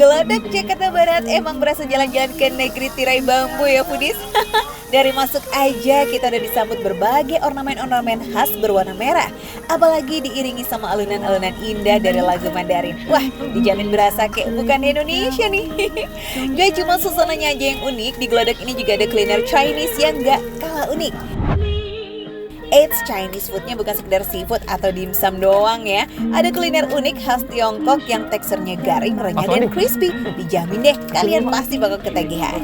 Glodok Jakarta Barat emang berasa jalan-jalan ke negeri tirai bambu ya foodies. Dari masuk aja kita udah disambut berbagai ornamen-ornamen khas berwarna merah. Apalagi diiringi sama alunan-alunan indah dari lagu Mandarin. Wah, dijamin berasa kayak bukan di Indonesia nih. Gak cuma suasananya aja yang unik, di Glodok ini juga ada kuliner Chinese yang gak kalah unik. Eits, Chinese foodnya bukan sekedar seafood atau dimsum doang ya. Ada kuliner unik khas Tiongkok yang teksturnya garing, renyah, dan crispy. Dijamin deh, kalian pasti bakal ketagihan.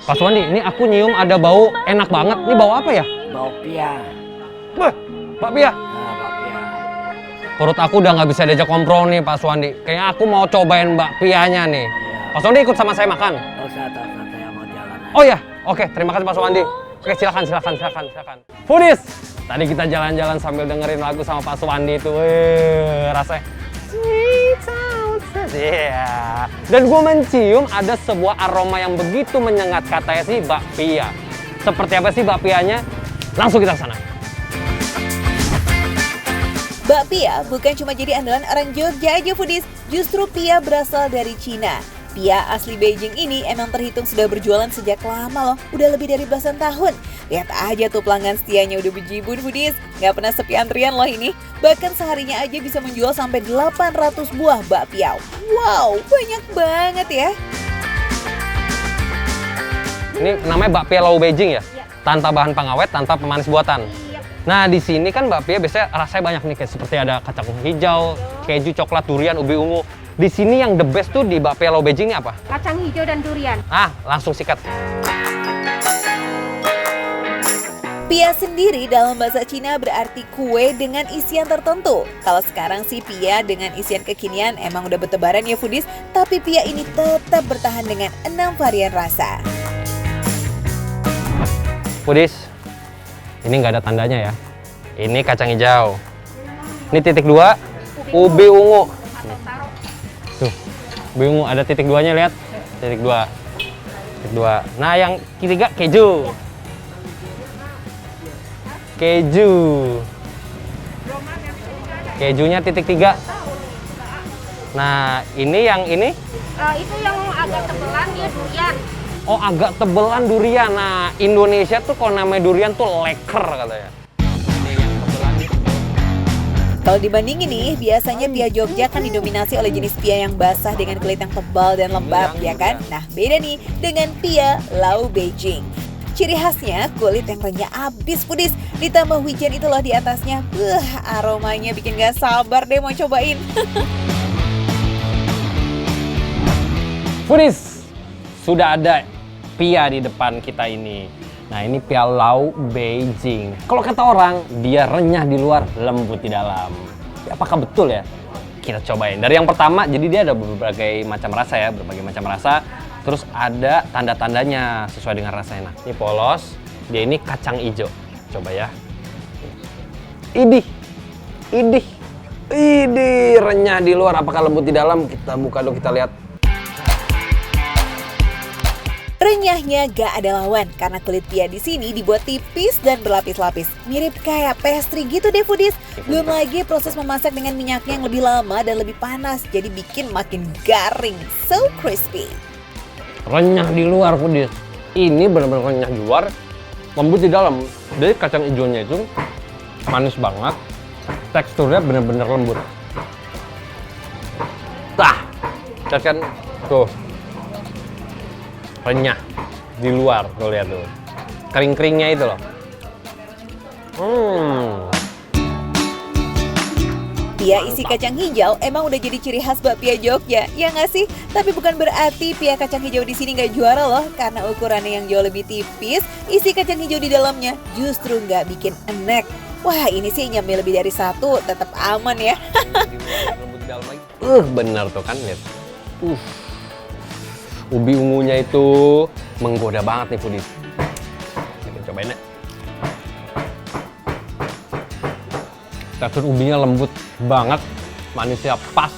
Pak Suwandi, ini aku nyium ada bau enak banget. Ini bau apa ya? Bau pia. Wah, bakpia. Nah, bakpia. Perut aku udah nggak bisa diajak kompromi nih Pak Suwandi. Kayaknya aku mau cobain bakpianya nih. Pak Suwandi ikut sama saya makan. Oh, saya mau jalan. Oh ya, oke, terima kasih Pak Suwandi. Oke, silakan. Foodies, tadi kita jalan-jalan sambil dengerin lagu sama Pak Suwandi itu. Rasanya sweet sound. Yeah. Dan gue mencium ada sebuah aroma yang begitu menyengat, katanya sih bakpia. Seperti apa sih bakpianya? Langsung kita ke sana. Bakpia bukan cuma jadi andalan orang Jogja aja foodies, justru pia berasal dari Cina. Pia asli Beijing ini emang terhitung sudah berjualan sejak lama loh, udah lebih dari belasan tahun. Lihat aja tuh pelanggan setianya udah bejibun foodies, nggak pernah sepi antrian loh ini. Bahkan seharinya aja bisa menjual sampai 800 buah bakpia. Wow, banyak banget ya. Ini namanya bakpia Lau Beijing ya? Tanpa bahan pengawet, tanpa pemanis buatan. Nah, di sini kan bakpia biasanya rasanya banyak nih, kayak seperti ada kacang hijau, keju, coklat, durian, ubi ungu. Di sini yang the best tuh di bakpia Lau Beijing ini apa? Kacang hijau dan durian. Langsung sikat. Pia sendiri dalam bahasa Cina berarti kue dengan isian tertentu. Kalau sekarang sih pia dengan isian kekinian emang udah bertebaran ya foodies, tapi pia ini tetap bertahan dengan 6 varian rasa. Foodies, ini nggak ada tandanya ya. Ini kacang hijau. Ini titik 2, ubi ungu. Tuh, ubi ungu ada titik 2-nya, lihat. Titik 2. Nah, yang ketiga keju. Kejunya titik 3. Nah, ini yang ini? Itu yang agak tebelan dia durian. Oh, agak tebelan durian. Nah, Indonesia tuh kalau namanya durian tuh leker katanya. Ini yang tebelan nih. Kalau dibandingin nih, biasanya pia Jogja kan didominasi oleh jenis pia yang basah dengan kulit yang tebal dan lembab, ya kan? Nah, beda nih dengan pia Lau Beijing. Ciri khasnya kulit yang renyah abis foodies, ditambah wijen itu loh di atasnya. Aromanya bikin gak sabar deh mau cobain. Foodies, sudah ada pia di depan kita ini. Nah, ini pia Lau Beijing. Kalau kata orang, dia renyah di luar, lembut di dalam. Apakah betul ya? Kita cobain. Dari yang pertama, jadi dia ada berbagai macam rasa ya, berbagai macam rasa. Terus ada tanda-tandanya sesuai dengan rasanya. Nah, ini polos, dia ini kacang hijau. Coba ya. Idih, renyah di luar, apakah lembut di dalam? Kita buka dulu, kita lihat. Renyahnya gak ada lawan karena kulit pia di sini dibuat tipis dan berlapis-lapis, mirip kayak pastry gitu deh foodies. Belum lagi proses memasak dengan minyaknya yang lebih lama dan lebih panas, jadi bikin makin garing, so crispy. Renyah di luar foodies. Ini benar-benar renyah di luar, lembut di dalam. Jadi kacang hijaunya itu manis banget, teksturnya benar-benar lembut. Lihat kan tuh. Renyah di luar, tuh lihat tuh. Kering-keringnya itu loh. Pia isi kacang hijau emang udah jadi ciri khas bakpia Jogja, ya nggak sih? Tapi bukan berarti pia kacang hijau di sini nggak juara loh, karena ukurannya yang jauh lebih tipis, isi kacang hijau di dalamnya justru nggak bikin enek. Wah, ini sih nyambil lebih dari satu, tetap aman ya. Bener tuh kan, lihat. Ubi ungunya itu menggoda banget nih foodies. Kita cobain ya. Tekstur ubinya lembut banget, manisnya pas.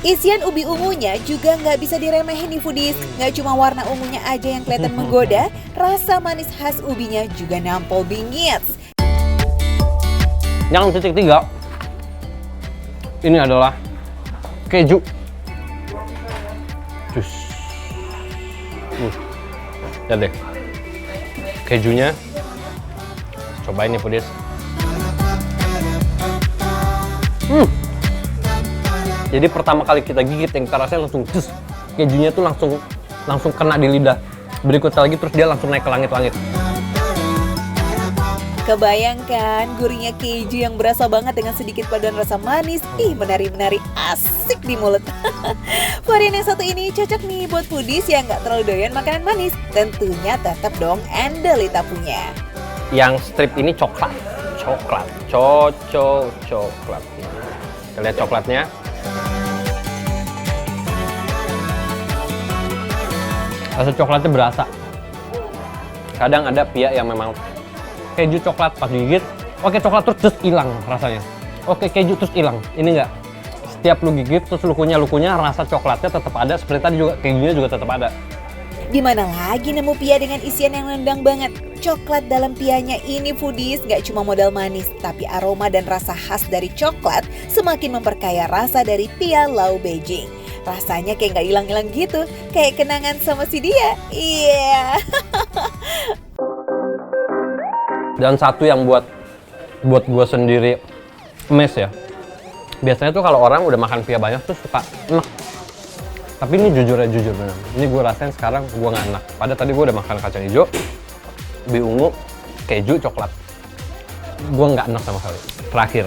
Isian ubi ungunya juga nggak bisa diremehin nih foodies. Nggak cuma warna ungunya aja yang kelihatan menggoda, rasa manis khas ubinya juga nampol bingit. Yang titik 3, ini adalah keju. Cus. Lihat deh. Kejunya. Cobain nih Foodies. Jadi pertama kali kita gigit yang kita rasain langsung cus. Kejunya tuh langsung kena di lidah. Berikutnya lagi terus dia langsung naik ke langit-langit. Kebayangkan gurihnya keju yang berasa banget dengan sedikit paduan rasa manis. Ih, menari-menari asik di mulut. Varian yang satu ini cocok nih buat foodies yang nggak terlalu doyan makanan manis. Tentunya tetap dong endel punya. Yang strip ini coklat. Coklat. Coklat. Kita lihat coklatnya. Rasa coklatnya berasa. Kadang ada pia yang memang keju coklat pas digigit, oke coklat terus hilang rasanya. Oke keju terus hilang. Ini enggak. Setiap lu gigit terus lukunya rasa coklatnya tetap ada, seperti tadi juga kejunya juga tetap ada. Di mana lagi nemu pia dengan isian yang nendang banget? Coklat dalam pianya ini foodies gak cuma modal manis, tapi aroma dan rasa khas dari coklat semakin memperkaya rasa dari pia lau Beijing. Rasanya kayak gak hilang-hilang gitu, kayak kenangan sama si dia. Iya. Dan satu yang buat gue sendiri mes ya. Biasanya tuh kalau orang udah makan pia banyak tuh suka enak. Tapi ini jujur bener. Ini gue rasain sekarang gue nggak enak. Padahal tadi gue udah makan kacang hijau, ubi ungu, keju, coklat. Gue nggak enak sama sekali. Terakhir,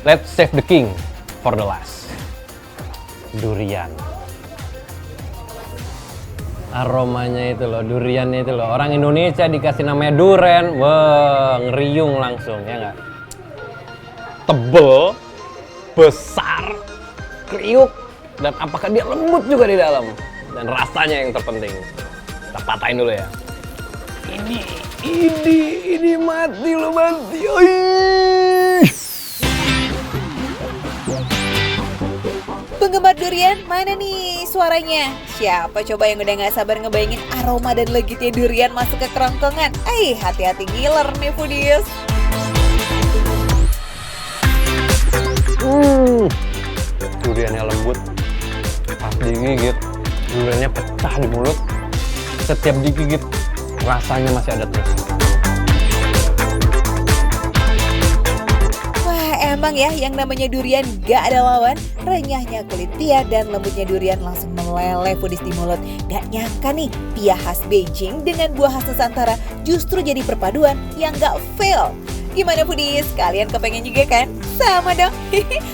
let's save the king for the last. Durian. Aromanya itu loh, duriannya itu loh. Orang Indonesia dikasih namanya duren, wah ngeriung langsung, ya nggak? Tebel, besar, kriuk, dan apakah dia lembut juga di dalam? Dan rasanya yang terpenting. Kita patahin dulu ya. Ini mati lo mati. Penggemar durian, mana nih suaranya? Siapa coba yang udah gak sabar ngebayangin aroma dan legitnya durian masuk ke kerongkongan? Hati-hati ngiler nih foodies. Duriannya lembut, pas digigit, duriannya pecah di mulut. Setiap digigit, rasanya masih ada terus. Emang ya yang namanya durian gak ada lawan. Renyahnya kulit pia dan lembutnya durian langsung meleleh foodies di mulut. Gak nyangka nih pia khas Beijing dengan buah khas Nusantara justru jadi perpaduan yang gak fail. Gimana foodies? Kalian kepengen juga kan? Sama dong.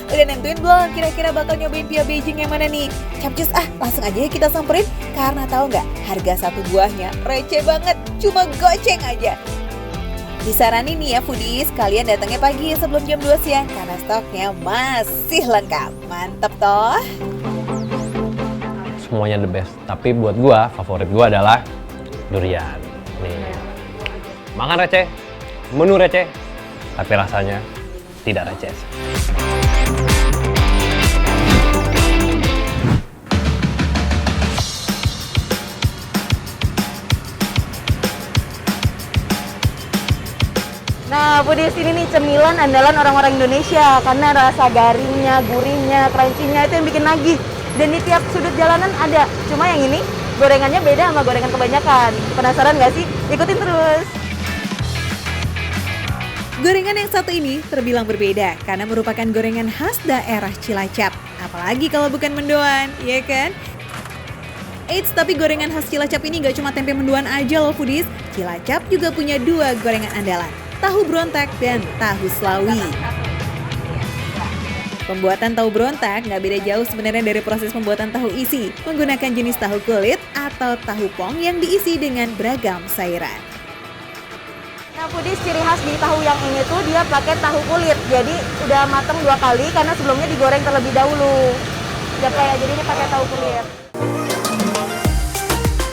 Udah nentuin belum kira-kira bakal nyobain pia Beijing yang mana nih? Capcus langsung aja ya kita samperin. Karena tahu nggak, harga satu buahnya receh banget, cuma goceng aja. Disaranin nih ya foodies, kalian datangnya pagi sebelum jam 2 siang karena stoknya masih lengkap. Mantep toh. Semuanya the best, tapi buat gua, favorit gua adalah durian. Nih. Makan receh, menu receh, tapi rasanya tidak receh. Nah, foodies ini nih cemilan andalan orang-orang Indonesia karena rasa garingnya, gurihnya, crunchy-nya itu yang bikin nagih. Dan di tiap sudut jalanan ada. Cuma yang ini gorengannya beda sama gorengan kebanyakan. Penasaran nggak sih? Ikutin terus. Gorengan yang satu ini terbilang berbeda karena merupakan gorengan khas daerah Cilacap. Apalagi kalau bukan mendoan, ya kan? Eits, tapi gorengan khas Cilacap ini gak cuma tempe mendoan aja loh foodies. Cilacap juga punya 2 gorengan andalan, tahu berontak dan tahu Slawi. Pembuatan tahu berontak nggak beda jauh sebenarnya dari proses pembuatan tahu isi, menggunakan jenis tahu kulit atau tahu pong yang diisi dengan beragam sayuran. Nah, foodies ciri khas di tahu yang ini tuh dia pakai tahu kulit. Jadi udah matang 2 kali karena sebelumnya digoreng terlebih dahulu. Jadi ini pakai tahu kulit.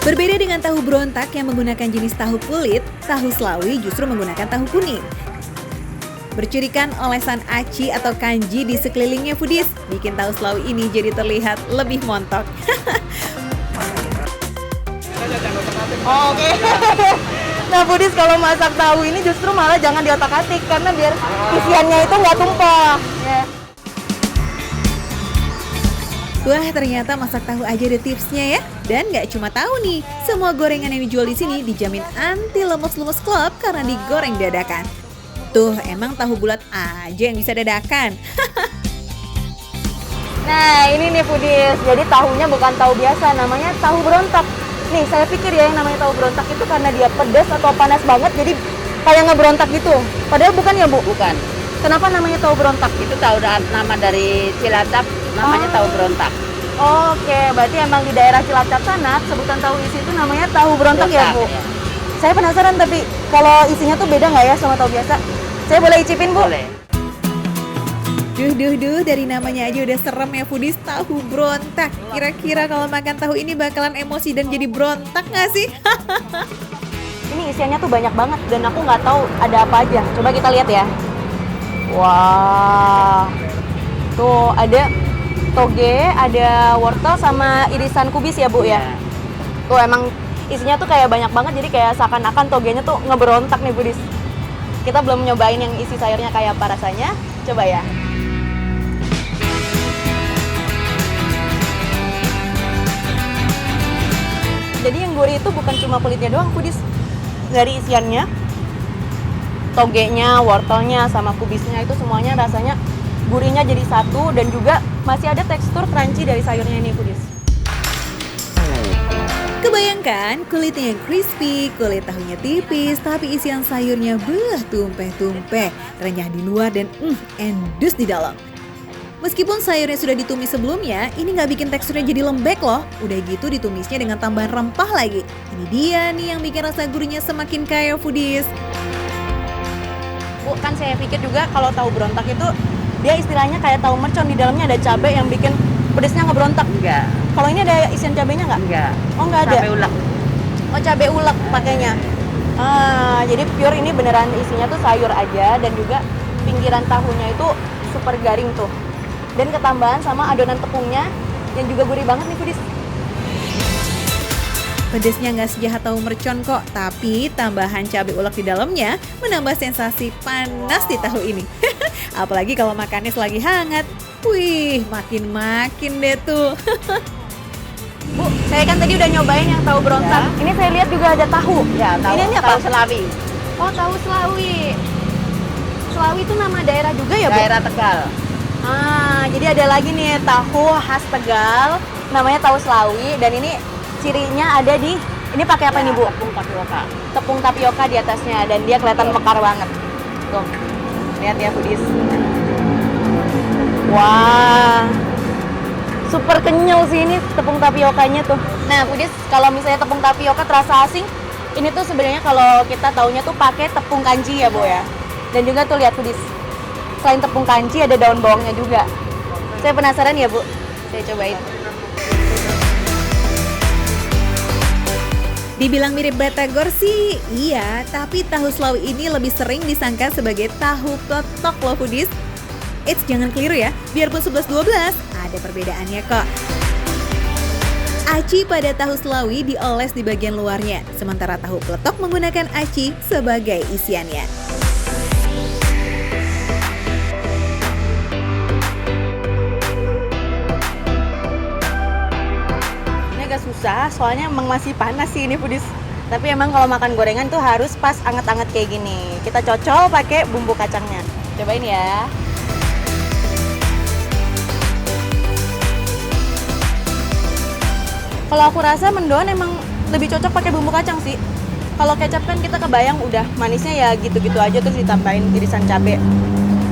Berbeda dengan tahu berontak yang menggunakan jenis tahu kulit, tahu Slawi justru menggunakan tahu kuning. Bercirikan olesan aci atau kanji di sekelilingnya foodies, bikin tahu Slawi ini jadi terlihat lebih montok. Oke. Nah, Budis, kalau masak tahu ini justru malah jangan diotak-atik karena biar isiannya itu nggak tumpah. Ya. Wah, ternyata masak tahu aja ada tipsnya ya. Dan nggak cuma tahu nih, semua gorengan yang dijual di sini dijamin anti lemes-lemes klop karena digoreng dadakan. Tuh, emang tahu bulat aja yang bisa dadakan. Nah, ini nih Budis. Jadi tahunya bukan tahu biasa, namanya tahu berontak. Nih, saya pikir ya yang namanya tahu berontak itu karena dia pedas atau panas banget, jadi kayak ngeberontak gitu. Padahal bukan ya, Bu? Bukan. Kenapa namanya tahu berontak? Itu tahu nama dari Cilacap, namanya tahu berontak. Oke, berarti emang di daerah Cilacap sana sebutan tahu isi itu namanya tahu berontak ya, Bu? Ya. Saya penasaran tapi kalau isinya tuh beda nggak ya sama tahu biasa? Saya boleh icipin, Bu? Boleh. Duh, dari namanya aja udah serem ya Foodies, tahu berontak. Kira-kira kalau makan tahu ini bakalan emosi dan jadi berontak nggak sih? Ini isiannya tuh banyak banget dan aku nggak tahu ada apa aja. Coba kita lihat ya. Wah, tuh ada toge, ada wortel sama irisan kubis ya, Bu ya. Tuh emang isinya tuh kayak banyak banget, jadi kayak seakan-akan togenya tuh ngeberontak nih, Budis. Kita belum nyobain yang isi sayurnya kayak apa rasanya. Coba ya. Jadi yang gurih itu bukan cuma kulitnya doang, Budis. Dari isiannya, togenya, wortelnya, sama kubisnya itu semuanya rasanya gurihnya jadi satu dan juga masih ada tekstur crunchy dari sayurnya ini, Budis. Kebayangkan kulitnya yang crispy, kulit tahunya tipis, tapi isian sayurnya tumpeh-tumpeh, renyah di luar dan endus di dalam. Meskipun sayurnya sudah ditumis sebelumnya, ini nggak bikin teksturnya jadi lembek loh. Udah gitu ditumisnya dengan tambahan rempah lagi. Ini dia nih yang bikin rasa gurihnya semakin kaya, Foodies. Bu, kan saya pikir juga kalau tahu berontak itu dia istilahnya kayak tahu mercon, di dalamnya ada cabai yang bikin pedesnya ngeberontak. Enggak. Kalau ini ada isian cabainya nggak? Enggak. Oh, nggak ada. Sampai ulek. Oh, cabai ulek pakainya. Jadi pure ini beneran isinya tuh sayur aja dan juga pinggiran tahunya itu super garing tuh. Dan ketambahan sama adonan tepungnya yang juga gurih banget nih, Foodies. Pedesnya nggak sejahat tahu mercon kok, tapi tambahan cabai ulek di dalamnya menambah sensasi panas di tahu ini. Apalagi kalau makannya lagi hangat. Wih, makin deh tuh. Bu, saya kan tadi udah nyobain yang tahu berontak. Ya. Ini saya lihat juga ada tahu. Ya, tahu. Ini apa? Tahu Selawi. Oh, tahu Selawi. Selawi itu nama daerah juga ya, Bu? Daerah Tegal. Jadi ada lagi nih tahu khas Tegal, namanya tahu Selawi dan ini cirinya ada di ini pakai apa Ya, nih, Bu? Tepung tapioka. Tepung tapioka di atasnya dan dia kelihatan mekar banget. Tuh. Lihat ya, Foodies. Wah. Super kenyal sih ini tepung tapiokanya tuh. Nah, Foodies, kalau misalnya tepung tapioka terasa asing, ini tuh sebenarnya kalau kita taunya tuh pakai tepung kanji ya, Bu ya. Dan juga tuh lihat, Foodies. Selain tepung kanji ada daun bawangnya juga. Saya penasaran ya, Bu. Saya cobain. Dibilang mirip batagor sih, iya, tapi tahu Selawi ini lebih sering disangka sebagai tahu peletok loh, Foodies. Eits, jangan keliru ya, biarpun 11-12, ada perbedaannya kok. Aci pada tahu Selawi dioles di bagian luarnya, sementara tahu peletok menggunakan aci sebagai isiannya. Susah, soalnya emang masih panas sih ini, Foodies. Tapi emang kalau makan gorengan tuh harus pas anget-anget kayak gini. Kita cocol pakai bumbu kacangnya. Cobain ya. Kalau aku rasa mendoan emang lebih cocok pakai bumbu kacang sih. Kalau kecap kan kita kebayang udah manisnya ya gitu-gitu aja terus ditambahin irisan cabai.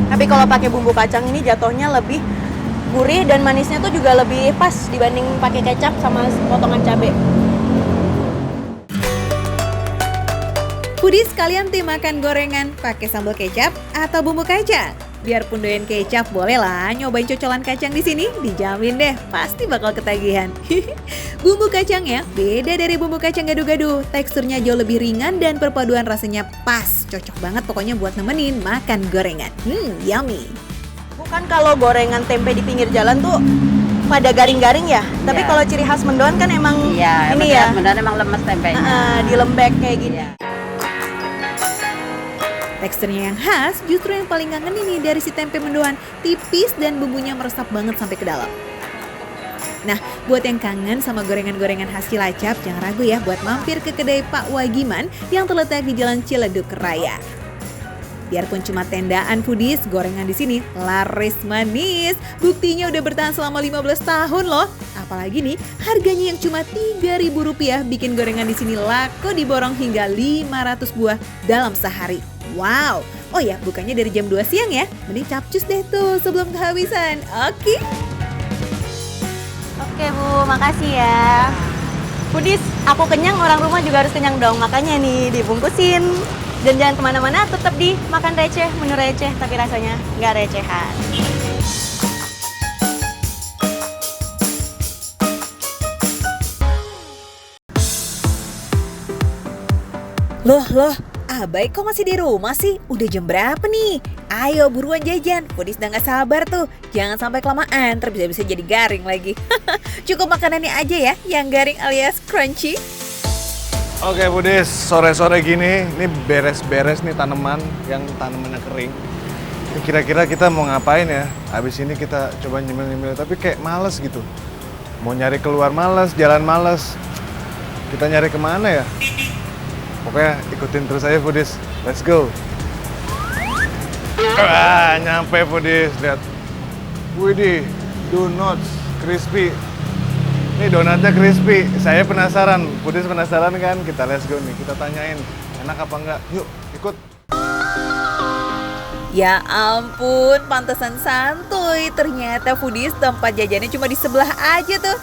Tapi kalau pakai bumbu kacang ini jatuhnya lebih gurih dan manisnya tuh juga lebih pas dibanding pakai kecap sama potongan cabai. Foodies, kalian tim makan gorengan pakai sambal kecap atau bumbu kacang? Biarpun doyan kecap, boleh lah nyobain cocolan kacang di sini. Dijamin deh, pasti bakal ketagihan. Bumbu kacangnya beda dari bumbu kacang gado-gado. Teksturnya jauh lebih ringan dan perpaduan rasanya pas. Cocok banget pokoknya buat nemenin makan gorengan. Yummy. Kan kalau gorengan tempe di pinggir jalan tuh pada garing-garing ya. Tapi Ya. kalau ciri khas mendoan kan emang Iya, ini ya. Mendoan emang lemes tempenya. Dilembek kayak gini. Iya. Teksturnya yang khas, justru yang paling ngangen ini dari si tempe mendoan, tipis dan bumbunya meresap banget sampai ke dalam. Nah, buat yang kangen sama gorengan-gorengan khas Cilacap, jangan ragu ya buat mampir ke kedai Pak Wagiman yang terletak di Jalan Ciledug Raya. Biarpun cuma tendaan foodies, gorengan di sini laris manis. Buktinya udah bertahan selama 15 tahun loh. Apalagi nih, harganya yang cuma Rp3.000 bikin gorengan di sini laku diborong hingga 500 buah dalam sehari. Wow. Oh ya, bukannya dari jam 2 siang ya. Mending capcus deh tuh sebelum kehabisan. Oke. Oke Bu, makasih ya. Foodies, aku kenyang, orang rumah juga harus kenyang dong. Makanya nih dibungkusin. Dan jangan kemana-mana, tetap di makan receh, menu receh, tapi rasanya nggak recehan. Loh, Abai kok masih di rumah sih? Udah jam berapa nih? Ayo buruan jajan, foodies udah gak sabar tuh. Jangan sampai kelamaan, ntar bisa jadi garing lagi. Cukup makanannya aja ya, yang garing alias crunchy. Oke foodies, sore-sore gini, ini beres-beres nih tanaman yang tanamannya kering. Ini kira-kira kita mau ngapain ya? Habis ini kita coba nyemil-nyemil, tapi kayak males gitu. Mau nyari keluar males, jalan males. Kita nyari kemana ya? Pokoknya ikutin terus aja foodies. Let's go. Wah, nyampe foodies. Lihat. Widih, donuts crispy. Ini donatnya crispy. Saya penasaran. Foodies penasaran kan? Kita let's go nih. Kita tanyain enak apa enggak. Yuk, ikut. Ya ampun, pantesan santuy. Ternyata foodies tempat jajannya cuma di sebelah aja tuh.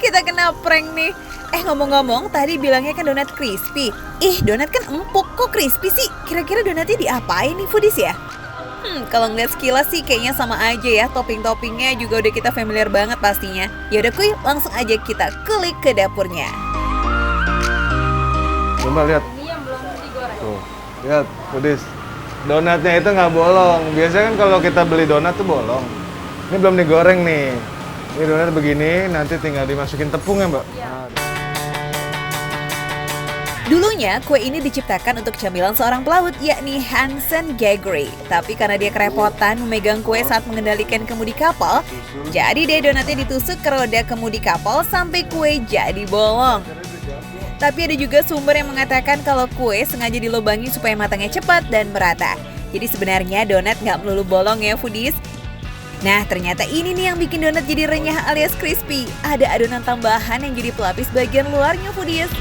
Kita kena prank nih. Ngomong-ngomong, tadi bilangnya kan donat crispy. Donat kan empuk, kok crispy sih? Kira-kira donatnya diapain nih foodies ya? Kalau ngeliat sekilas sih kayaknya sama aja ya. Topping-toppingnya juga udah kita familiar banget pastinya. Yaudah kuy, langsung aja kita klik ke dapurnya. Coba lihat. Ini yang belum digoreng. Tuh, lihat foodies. Donatnya itu nggak bolong. Biasanya kan kalau kita beli donat tuh bolong. Ini belum digoreng nih. Ini donat begini, nanti tinggal dimasukin tepung ya Mbak? Iya. Nah, Dulunya, kue ini diciptakan untuk camilan seorang pelaut, yakni Hansen Gregory. Tapi karena dia kerepotan memegang kue saat mengendalikan kemudi kapal, jadi deh donatnya ditusuk ke roda kemudi kapal sampai kue jadi bolong. Tapi ada juga sumber yang mengatakan kalau kue sengaja dilubangi supaya matangnya cepat dan merata. Jadi sebenarnya donat nggak melulu bolong ya foodies. Nah ternyata ini nih yang bikin donat jadi renyah alias crispy. Ada adonan tambahan yang jadi pelapis bagian luarnya foodies.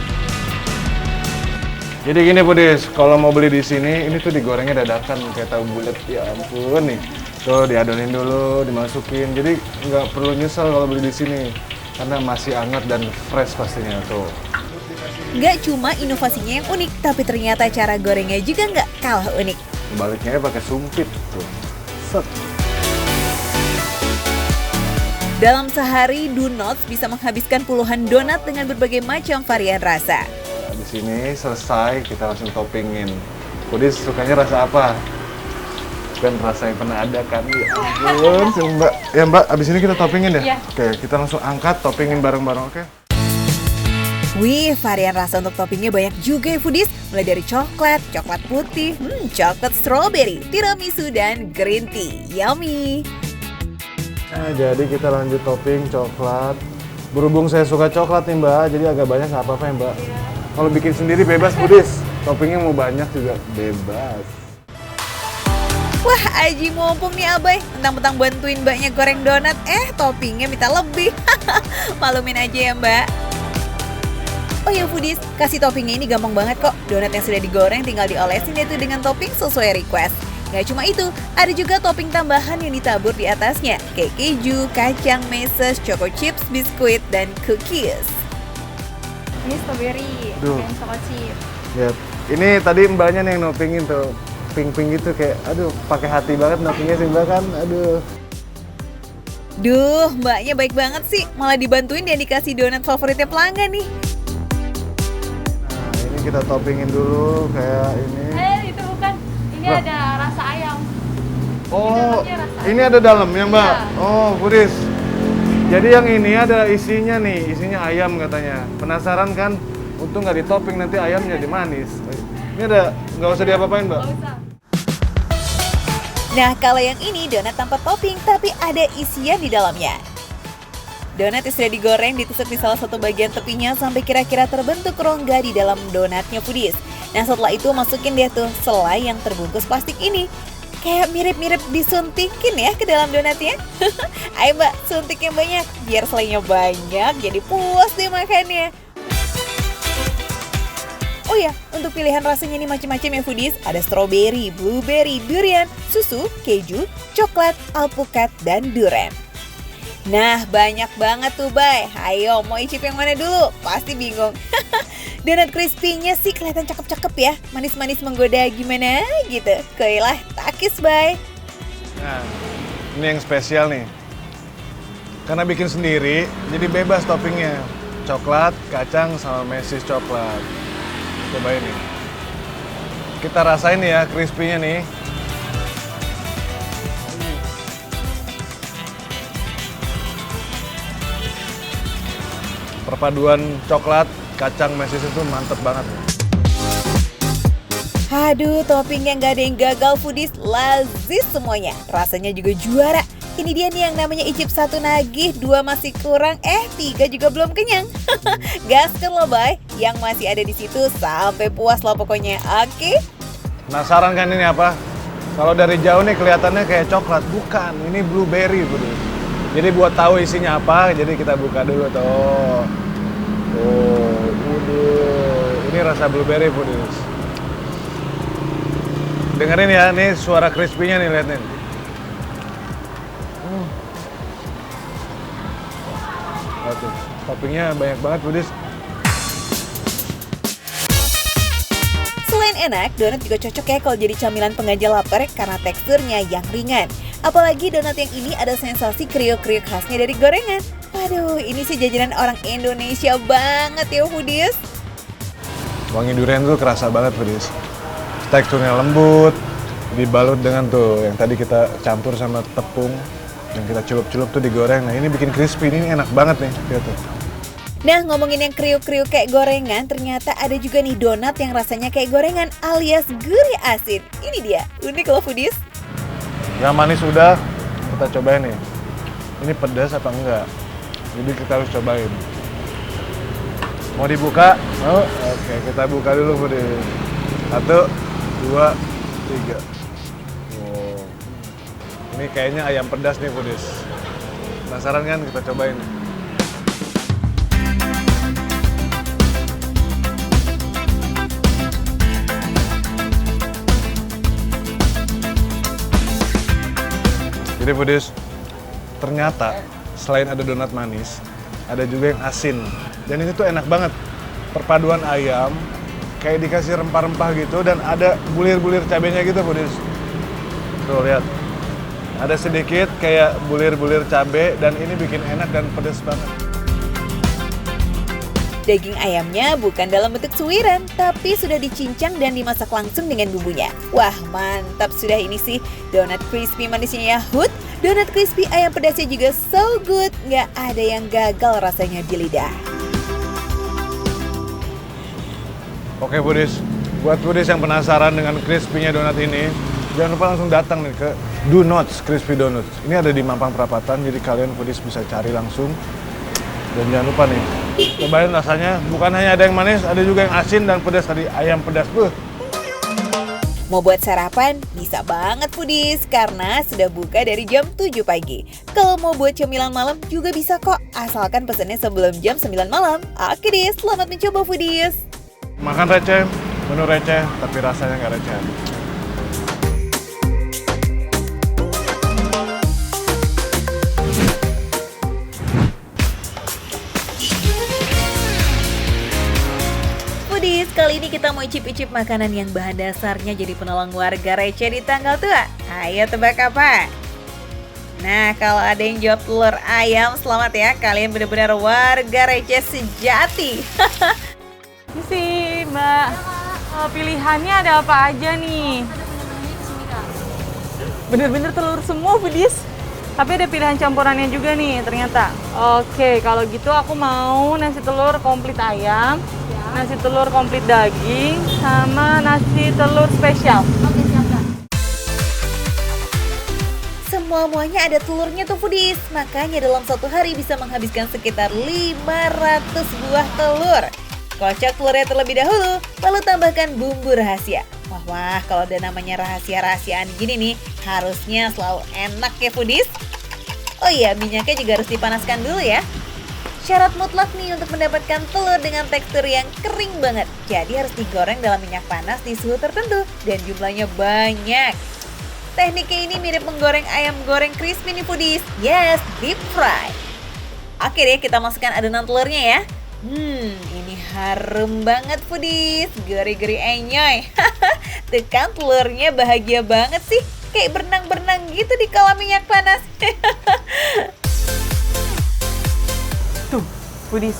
Jadi gini foodies, kalau mau beli di sini, ini tuh digorengnya dadakan kayak tahu bulat. Ya ampun nih, tuh diadonin dulu, dimasukin. Jadi nggak perlu nyesel kalau beli di sini, karena masih hangat dan fresh pastinya tuh. Nggak cuma inovasinya yang unik, tapi ternyata cara gorengnya juga nggak kalah unik. Baliknya pakai sumpit tuh. Set. Dalam sehari, Donuts bisa menghabiskan puluhan donat dengan berbagai macam varian rasa. Nah, di sini selesai, kita langsung toppingin. Foodies sukanya rasa apa? Kan rasa yang pernah ada kan? Ya ampun, si Mbak. Ya Mbak, abis ini kita toppingin ya? Iya. Oke, kita langsung angkat, toppingin bareng-bareng, oke? Wih, varian rasa untuk toppingnya banyak juga ya foodies. Mulai dari coklat, coklat putih, coklat strawberry, tiramisu, dan green tea. Yummy! Nah, jadi kita lanjut topping coklat. Berhubung saya suka coklat nih Mbak, jadi agak banyak nggak apa-apa ya Mbak? Kalau bikin sendiri bebas foodies. Toppingnya mau banyak juga bebas. Wah, Aji mumpung nih Abai. Mentang-mentang bantuin mbaknya goreng donat, toppingnya minta lebih. Malumin aja ya Mbak. Oh ya foodies, kasih toppingnya ini gampang banget kok. Donat yang sudah digoreng tinggal diolesin itu dengan topping sesuai request. Gak cuma itu, ada juga topping tambahan yang ditabur di atasnya. Kayak keju, kacang, meses, choco chips, biskuit, dan cookies. Ini strawberry, Duh. yang coklat chip. Lihat, ini tadi mbaknya nih yang nopingin tuh. Pink-pink gitu kayak, aduh pakai hati banget nopingnya sih Mbak kan, aduh. Duh, mbaknya baik banget sih. Malah dibantuin dan dikasih donat favoritnya pelanggan nih. Nah, ini kita toppingin dulu kayak ini. Itu bukan. Ini Wah. ada rasa ayam. Oh, dalamnya rasa ini ada dalamnya Mbak? Iya. Oh, foodies. Jadi yang ini ada isinya nih, isinya ayam katanya. Penasaran kan? Untung nggak ditopping, nanti ayamnya jadi manis. Ini ada, nggak usah diapa-apain, Mbak. Nah, kalau yang ini donat tanpa topping tapi ada isian di dalamnya. Donat yang sudah digoreng ditusuk di salah satu bagian tepinya sampai kira-kira terbentuk rongga di dalam donatnya Foodies. Nah, setelah itu masukin deh tuh selai yang terbungkus plastik ini. Kayak mirip-mirip disuntikin ya ke dalam donatnya. Ayo Mbak, suntik yang banyak biar selainya banyak jadi puas deh makannya. Oh ya, untuk pilihan rasanya ini macam-macam ya Foodies. Ada strawberry, blueberry, durian, susu, keju, coklat, alpukat, dan durian. Nah, banyak banget tuh, Bay. Ayo, mau icip yang mana dulu? Pasti bingung. Donat crispy-nya sih kelihatan cakep-cakep ya. Manis-manis menggoda gimana gitu. Kailah takis, Bay. Nah, ini yang spesial nih. Karena bikin sendiri, jadi bebas toppingnya. Coklat, kacang, sama mesis coklat. Cobain nih. Kita rasain ya crispy-nya nih. Perpaduan coklat, kacang, mesis itu mantep banget. Aduh, toppingnya nggak ada yang gagal Foodies, lazis semuanya. Rasanya juga juara. Ini dia nih yang namanya icip satu nagih, dua masih kurang, tiga juga belum kenyang. Gaskan loh, Bay. Yang masih ada di situ sampai puas loh pokoknya. Oke? Penasaran kan ini apa? Kalau dari jauh nih kelihatannya kayak coklat, bukan. Ini blueberry, Budi. Jadi buat tahu isinya apa, jadi kita buka dulu tuh. Ini rasa blueberry, Budi. Dengerin ya, nih suara crispy-nya nih, lihat nih. Tuh, toppingnya banyak banget, Budis. Selain enak, donat juga cocok ya kalau jadi camilan pengaja lapar karena teksturnya yang ringan. Apalagi donat yang ini ada sensasi kriuk-kriuk khasnya dari gorengan. Waduh, ini sih jajanan orang Indonesia banget ya, Budis. Wangi durian tuh kerasa banget, Budis. Teksturnya lembut, dibalut dengan tuh yang tadi kita campur sama tepung. Yang kita celup-celup tuh digoreng. Nah, ini bikin crispy, ini enak banget nih, lihat tuh. Nah, ngomongin yang kriuk-kriuk kayak gorengan, ternyata ada juga nih donat yang rasanya kayak gorengan alias gurih asin. Ini dia, unik loh Foodies. Yang manis udah, kita cobain nih. Ini pedas apa enggak? Jadi kita harus cobain. Mau dibuka? Mau? Oke, kita buka dulu, Foodies. 1, 2, 3. Ini kayaknya ayam pedas nih, Foodies. Penasaran kan? Kita cobain. Jadi, Foodies, ternyata selain ada donat manis, ada juga yang asin. Dan ini tuh enak banget. Perpaduan ayam, kayak dikasih rempah-rempah gitu, dan ada bulir-bulir cabenya gitu, Foodies. Tuh, lihat. Ada sedikit kayak bulir-bulir cabai dan ini bikin enak dan pedas banget. Daging ayamnya bukan dalam bentuk suiran, tapi sudah dicincang dan dimasak langsung dengan bumbunya. Wah, mantap sudah ini sih. Donat crispy manisnya Yahut, donat crispy ayam pedasnya juga so good. Nggak ada yang gagal rasanya di lidah. Oke, Foodies. Buat Foodies yang penasaran dengan crispy-nya donat ini, jangan lupa langsung datang nih ke Donuts Crispy Donuts. Ini ada di Mampang Perapatan, jadi kalian Foodies bisa cari langsung. Dan jangan lupa nih, cobain rasanya. Bukan hanya ada yang manis, ada juga yang asin dan pedas tadi. Ayam pedas, Mau buat sarapan? Bisa banget Foodies, karena sudah buka dari jam 7 pagi. Kalau mau buat cemilan malam juga bisa kok, asalkan pesannya sebelum jam 9 malam. Oke deh, selamat mencoba Foodies. Makan receh, menu receh, tapi rasanya nggak receh. Foodies, kali ini kita mau icip-icip makanan yang bahan dasarnya jadi penolong warga receh di tanggal tua. Ayo tebak apa? Nah, kalau ada yang jawab telur ayam, selamat ya. Kalian benar-benar warga receh sejati. Ini sih, Mbak. Pilihannya ada apa aja nih? Bener-bener telur semua, Foodies. Tapi ada pilihan campurannya juga nih ternyata. Oke, kalau gitu aku mau nasi telur komplit ayam. nasi telur komplit daging sama nasi telur spesial. Oke, siap Kak. Semua-muanya ada telurnya tuh foodies. Makanya dalam satu hari bisa menghabiskan sekitar 500 buah telur. Kocok telurnya terlebih dahulu, lalu tambahkan bumbu rahasia. Wah, kalau ada namanya rahasia-rahasiaan gini nih, harusnya selalu enak ya foodies. Oh iya, minyaknya juga harus dipanaskan dulu ya. Syarat mutlak nih untuk mendapatkan telur dengan tekstur yang kering banget. Jadi harus digoreng dalam minyak panas di suhu tertentu dan jumlahnya banyak. Tekniknya ini mirip menggoreng ayam goreng crispy nih foodies. Yes, deep fry. Oke deh, kita masukkan adonan telurnya ya. Ini harum banget foodies. Gurih-gurih enyoy. Tuh kan telurnya bahagia banget sih. Kayak berenang-berenang gitu di kolam minyak panas. Tuh, foodies,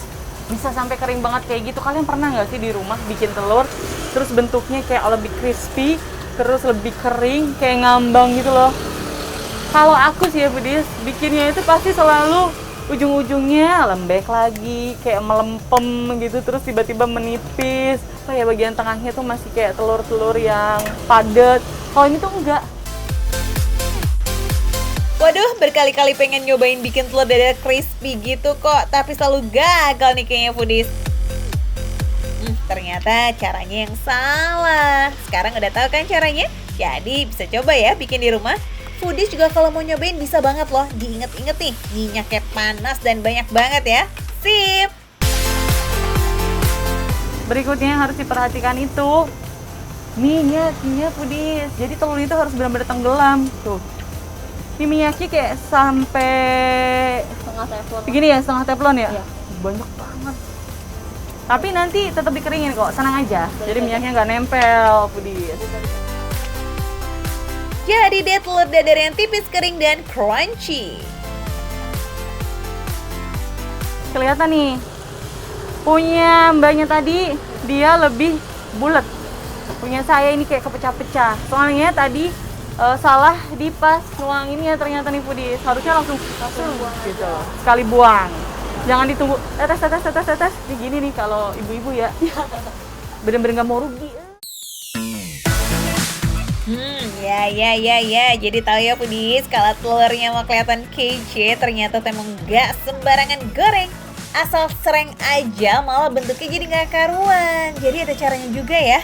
bisa sampai kering banget kayak gitu. Kalian pernah nggak sih di rumah bikin telur, terus bentuknya kayak lebih crispy, terus lebih kering, kayak ngambang gitu loh. Kalau aku sih ya foodies, bikinnya itu pasti selalu ujung-ujungnya lembek lagi, kayak melempem gitu, terus tiba-tiba menipis. Kayak bagian tengahnya tuh masih kayak telur-telur yang padat. Kalau ini tuh enggak. Waduh, berkali-kali pengen nyobain bikin telur dadar crispy gitu kok, tapi selalu gagal nih kayaknya foodies. Ternyata caranya yang salah. Sekarang udah tahu kan caranya? Jadi bisa coba ya bikin di rumah. Foodies juga kalau mau nyobain bisa banget loh. Diinget-inget nih, minyaknya panas dan banyak banget ya. Sip! Berikutnya yang harus diperhatikan itu minyaknya foodies. Jadi telur itu harus benar-benar tenggelam. Tuh. Ini minyaknya kayak sampai Setengah teflon. begini ya, setengah teflon ya? Iya. Banyak banget. Tapi nanti tetap dikeringin kok, senang aja. Jadi minyaknya nggak nempel, foodies. Jadi deh telur dadar yang tipis, kering, dan crunchy. Kelihatan nih, punya mbaknya tadi dia lebih bulat. Punya saya ini kayak kepecah-pecah. Soalnya tadi salah di pas nuanginnya ternyata nih foodies. Harusnya langsung buang gitu. Sekali buang. Jangan ditunggu tetes. Ini gini nih kalau ibu-ibu ya. Bener-bener nggak mau rugi. Ya. Jadi tahu ya foodies, kalau telurnya mau kelihatan kece, ternyata emang nggak sembarangan goreng. Asal sereng aja malah bentuknya jadi nggak karuan. Jadi ada caranya juga ya.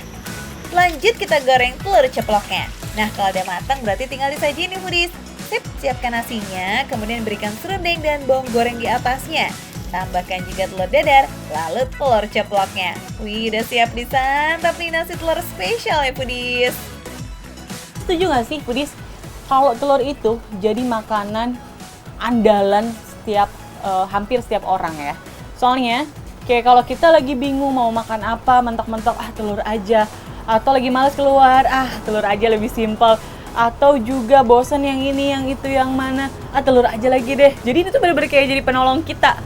Lanjut kita goreng telur ceploknya. Nah, kalau udah matang berarti tinggal disajiin nih foodies. Sip, siapkan nasinya, kemudian berikan serundeng dan bawang goreng di atasnya. Tambahkan juga telur dadar, lalu telur ceploknya. Wih, udah siap disantap nih nasi telur spesial ya foodies. Setuju nggak sih foodies? Kalau telur itu jadi makanan andalan hampir setiap orang ya. Soalnya kayak kalau kita lagi bingung mau makan apa, mentok-mentok telur aja. Atau lagi males keluar, telur aja lebih simpel. Atau juga bosan yang ini, yang itu, yang mana, telur aja lagi deh. Jadi ini tuh bener-bener kayak jadi penolong kita.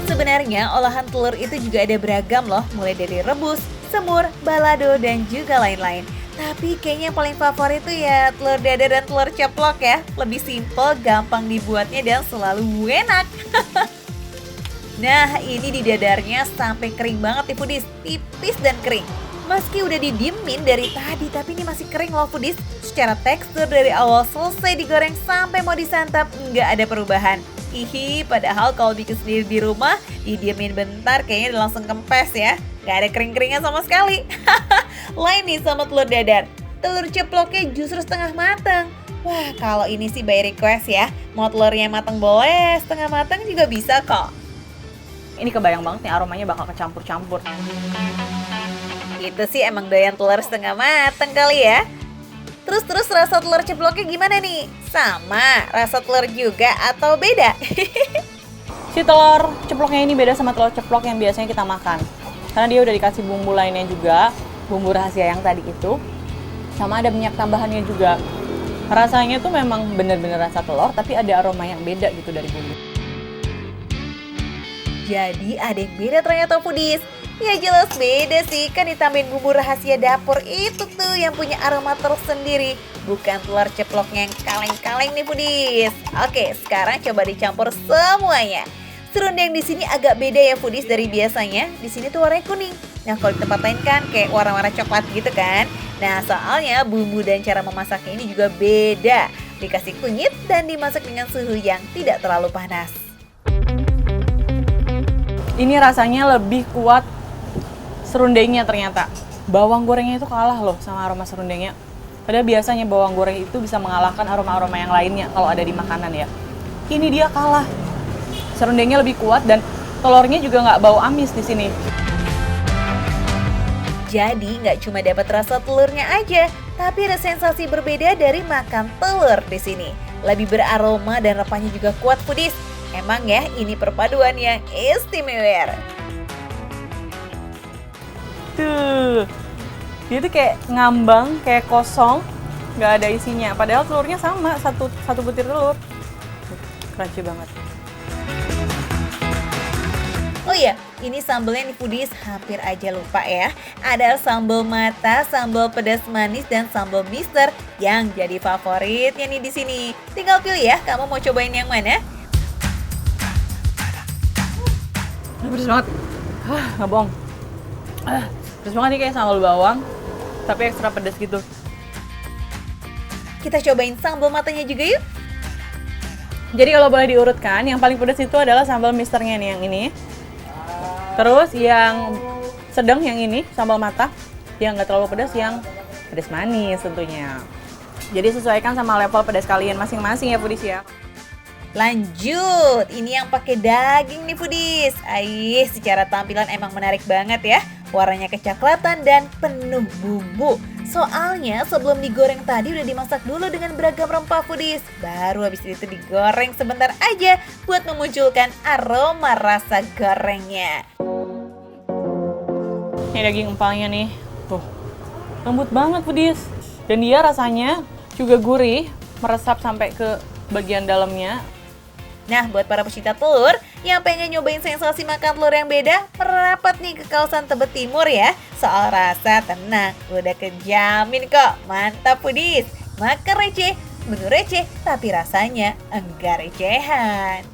Sebenarnya olahan telur itu juga ada beragam loh, mulai dari rebus, semur, balado, dan juga lain-lain. Tapi kayaknya yang paling favorit tuh ya telur dadar dan telur ceplok ya. Lebih simple, gampang dibuatnya, dan selalu enak. Nah, ini di dadarnya sampai kering banget nih foodies, tipis dan kering. Meski udah didiemin dari tadi, tapi ini masih kering loh foodies. Secara tekstur dari awal selesai digoreng sampai mau disantap, nggak ada perubahan. Padahal kalau bikin sendiri di rumah, didiemin bentar kayaknya udah langsung kempes ya. Nggak ada kering-keringnya sama sekali. Lain nih sama telur dadar. Telur ceploknya justru setengah matang. Wah, kalau ini sih by request ya. Mau telurnya matang boleh, setengah matang juga bisa kok. Ini kebayang banget nih aromanya bakal kecampur-campur. Itu sih emang doyan telur setengah matang kali ya. Terus rasa telur ceploknya gimana nih? Sama rasa telur juga atau beda? Si telur ceploknya ini beda sama telur ceplok yang biasanya kita makan. Karena dia udah dikasih bumbu lainnya juga, bumbu rahasia yang tadi itu. Sama ada minyak tambahannya juga. Rasanya tuh memang bener-bener rasa telur, tapi ada aroma yang beda gitu dari bumbu. Jadi ada yang beda ternyata foodies. Ya jelas beda sih, kan ditambahin bumbu rahasia dapur itu tuh yang punya aroma tersendiri. Bukan telur ceploknya yang kaleng-kaleng nih foodies. Oke, sekarang coba dicampur semuanya. Serundeng di sini agak beda ya foodies dari biasanya. Di sini tuh warnanya kuning. Nah kalau di tempat lain kan kayak warna-warna coklat gitu kan. Nah soalnya bumbu dan cara memasaknya ini juga beda. Dikasih kunyit dan dimasak dengan suhu yang tidak terlalu panas. Ini rasanya lebih kuat serundengnya ternyata. Bawang gorengnya itu kalah loh sama aroma serundengnya. Padahal biasanya bawang goreng itu bisa mengalahkan aroma-aroma yang lainnya kalau ada di makanan ya. Ini dia kalah. Serundengnya lebih kuat dan telurnya juga nggak bau amis di sini. Jadi nggak cuma dapat rasa telurnya aja, tapi ada sensasi berbeda dari makan telur di sini. Lebih beraroma dan rempahnya juga kuat foodies. Emang ya ini perpaduan yang istimewa. Tuh, dia tuh kayak ngambang, kayak kosong, nggak ada isinya. Padahal telurnya sama, satu butir telur. Crunchy banget. Oh iya, ini sambelnya nih foodies hampir aja lupa ya. Ada sambal mata, sambal pedas manis, dan sambal mister yang jadi favoritnya nih di sini. Tinggal pilih ya, kamu mau cobain yang mana? Pedes banget. Nggak bohong. Pedes banget nih kayak sambal bawang, tapi ekstra pedas gitu. Kita cobain sambal matanya juga yuk. Jadi kalau boleh diurutkan, yang paling pedas itu adalah sambal misternya nih yang ini. Terus yang sedang yang ini, sambal mata. Yang nggak terlalu pedas, yang pedas manis tentunya. Jadi sesuaikan sama level pedas kalian masing-masing ya foodies ya. Lanjut, ini yang pakai daging nih foodies. Secara tampilan emang menarik banget ya. Warnanya kecoklatan dan penuh bumbu. Soalnya sebelum digoreng tadi udah dimasak dulu dengan beragam rempah foodies. Baru habis itu digoreng sebentar aja buat memunculkan aroma rasa gorengnya. Ini daging empalnya nih. Tuh, lembut banget foodies. Dan dia rasanya juga gurih, meresap sampai ke bagian dalamnya. Nah, buat para pecinta telur yang pengen nyobain sensasi makan telur yang beda, merapat nih ke kawasan Tebet Timur ya. Soal rasa tenang, udah kejamin kok. Mantap foodies. Makan receh, menu receh, tapi rasanya enggak recehan.